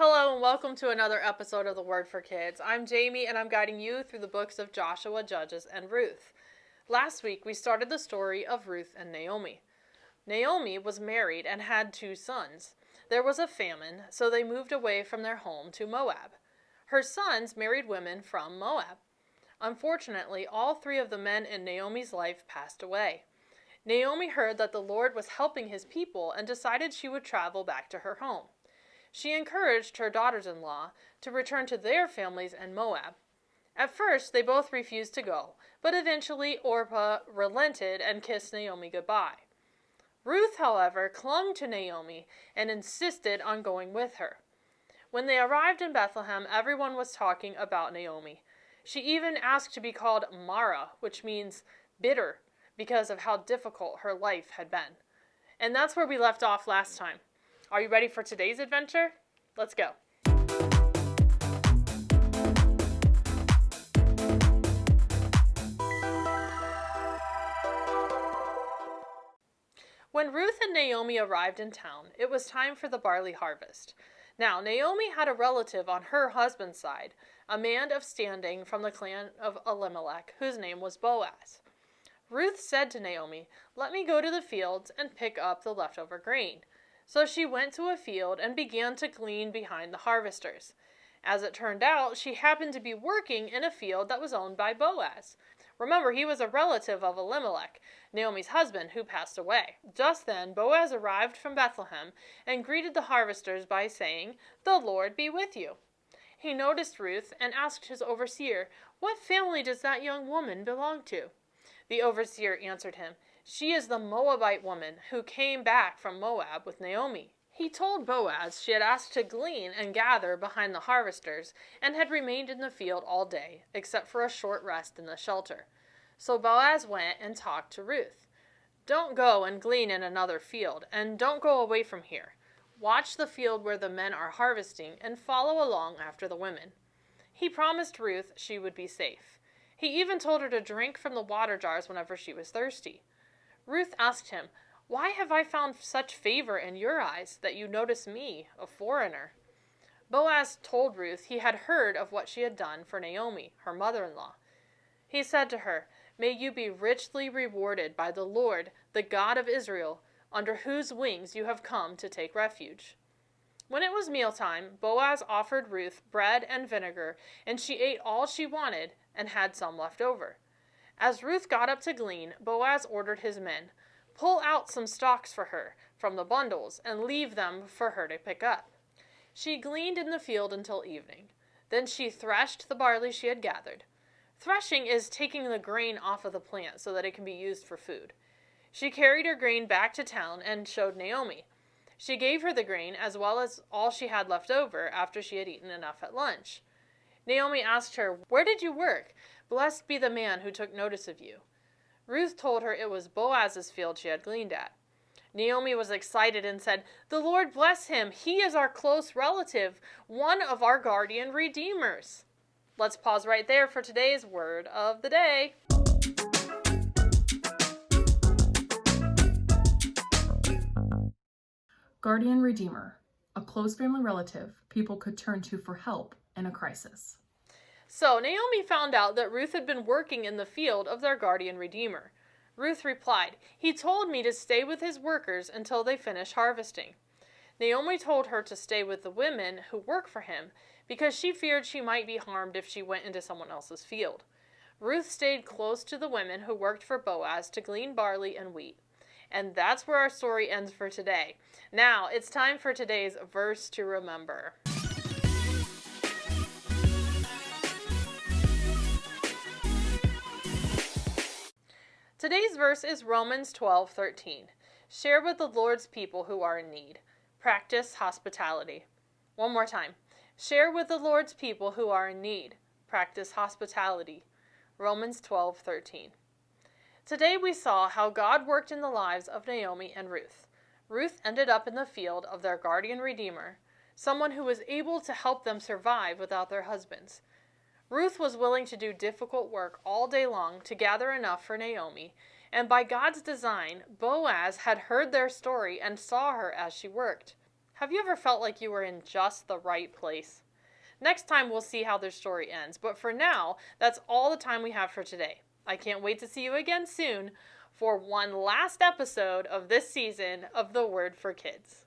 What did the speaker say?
Hello and welcome to another episode of the Word for Kids. I'm Jamie and I'm guiding you through the books of Joshua, Judges, and Ruth. Last week we started the story of Ruth and Naomi. Naomi was married and had 2 sons. There was a famine, so they moved away from their home to Moab. Her sons married women from Moab. Unfortunately, all 3 of the men in Naomi's life passed away. Naomi heard that the Lord was helping his people and decided she would travel back to her home. She encouraged her daughters-in-law to return to their families in Moab. At first, they both refused to go, but eventually Orpah relented and kissed Naomi goodbye. Ruth, however, clung to Naomi and insisted on going with her. When they arrived in Bethlehem, everyone was talking about Naomi. She even asked to be called Mara, which means bitter, because of how difficult her life had been. And that's where we left off last time. Are you ready for today's adventure? Let's go. When Ruth and Naomi arrived in town, it was time for the barley harvest. Now, Naomi had a relative on her husband's side, a man of standing from the clan of Elimelech, whose name was Boaz. Ruth said to Naomi, "Let me go to the fields and pick up the leftover grain." So she went to a field and began to glean behind the harvesters. As it turned out, she happened to be working in a field that was owned by Boaz. Remember, he was a relative of Elimelech, Naomi's husband, who passed away. Just then, Boaz arrived from Bethlehem and greeted the harvesters by saying, "The Lord be with you." He noticed Ruth and asked his overseer, "What family does that young woman belong to?" The overseer answered him, "She is the Moabite woman who came back from Moab with Naomi." He told Boaz she had asked to glean and gather behind the harvesters and had remained in the field all day, except for a short rest in the shelter. So Boaz went and talked to Ruth. "Don't go and glean in another field, and don't go away from here. Watch the field where the men are harvesting and follow along after the women." He promised Ruth she would be safe. He even told her to drink from the water jars whenever she was thirsty. Ruth asked him, "Why have I found such favor in your eyes that you notice me, a foreigner?" Boaz told Ruth he had heard of what she had done for Naomi, her mother-in-law. He said to her, "May you be richly rewarded by the Lord, the God of Israel, under whose wings you have come to take refuge." When it was mealtime, Boaz offered Ruth bread and vinegar, and she ate all she wanted and had some left over. As Ruth got up to glean, Boaz ordered his men, "Pull out some stalks for her from the bundles and leave them for her to pick up." She gleaned in the field until evening. Then she threshed the barley she had gathered. Threshing is taking the grain off of the plant so that it can be used for food. She carried her grain back to town and showed Naomi. She gave her the grain as well as all she had left over after she had eaten enough at lunch. Naomi asked her, "Where did you work? Blessed be the man who took notice of you." Ruth told her it was Boaz's field she had gleaned at. Naomi was excited and said, "The Lord bless him. He is our close relative, one of our guardian redeemers." Let's pause right there for today's word of the day. Guardian Redeemer, a close family relative people could turn to for help in a crisis. So Naomi found out that Ruth had been working in the field of their guardian redeemer. Ruth replied, "He told me to stay with his workers until they finish harvesting." Naomi told her to stay with the women who work for him because she feared she might be harmed if she went into someone else's field. Ruth stayed close to the women who worked for Boaz to glean barley and wheat. And that's where our story ends for today. Now, it's time for today's verse to remember. Today's verse is Romans 12:13. Share with the Lord's people who are in need. Practice hospitality. One more time. Share with the Lord's people who are in need. Practice hospitality. Romans 12:13. Today we saw how God worked in the lives of Naomi and Ruth. Ruth ended up in the field of their guardian redeemer, someone who was able to help them survive without their husbands. Ruth was willing to do difficult work all day long to gather enough for Naomi, and by God's design, Boaz had heard their story and saw her as she worked. Have you ever felt like you were in just the right place? Next time we'll see how their story ends, but for now, that's all the time we have for today. I can't wait to see you again soon for one last episode of this season of The Word for Kids.